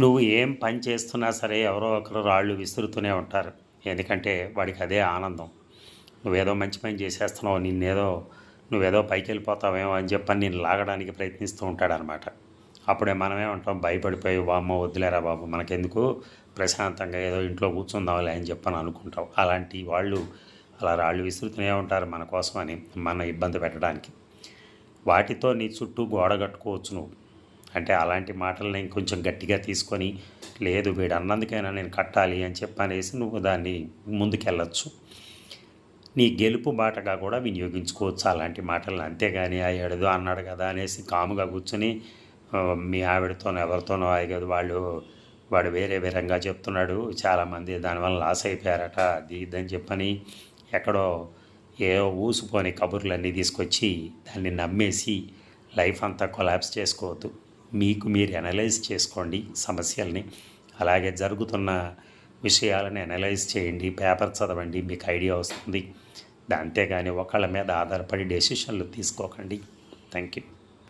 నువ్వు ఏం పని చేస్తున్నా సరే ఎవరో ఒకరు రాళ్ళు విసురుతూనే ఉంటారు. ఎందుకంటే వాడికి అదే ఆనందం. నువ్వేదో మంచి పని చేసేస్తున్నావు, నువ్వేదో పైకెళ్ళిపోతావేమో అని చెప్పని నేను లాగడానికి ప్రయత్నిస్తూ ఉంటాడనమాట. అప్పుడే మనమే ఉంటాం భయపడిపోయి, వామ్మో వద్దులేరా బాబు మనకెందుకు, ప్రశాంతంగా ఏదో ఇంట్లో కూర్చుందాంలే అని చెప్పని అనుకుంటాం. అలాంటి వాళ్ళు అలా రాళ్ళు విసురుతూనే ఉంటారు మన కోసమని, మన ఇబ్బంది పెట్టడానికి. వాటితో నీ చుట్టూ గోడ కట్టుకోవచ్చు నువ్వు. అంటే అలాంటి మాటల్ని ఇంకొంచెం గట్టిగా తీసుకొని, లేదు వీడు అన్నందుకైనా నేను కట్టాలి అని చెప్పనేసి నువ్వు దాన్ని ముందుకెళ్ళచ్చు. నీ గెలుపు బాటగా కూడా వినియోగించుకోవచ్చు అలాంటి మాటలను. అంతేగాని ఏదో అన్నాడు కదా అనేసి కాముగా కూర్చొని మీ ఆవిడతోనో ఎవరితోనో అయ్యేది వాడు వేరే విధంగా చెప్తున్నాడు, చాలామంది దానివల్ల లాస్ అయిపోయారట, అది ఇదని చెప్పని ఎక్కడో ఏవో ఊసిపోని కబుర్లన్నీ తీసుకొచ్చి దాన్ని నమ్మేసి లైఫ్ అంతా కొలాప్స్ చేసుకోవద్దు. మీకు మీరు అనలైజ్ చేసుకోండి సమస్యల్ని, అలాగే జరుగుతున్న విషయాలను అనలైజ్ చేయండి, పేపర్ చదవండి, మీకు ఐడియా వస్తుంది. అంతేగాని ఒకళ్ళ మీద ఆధారపడి డెసిషన్లు తీసుకోకండి. Thank you.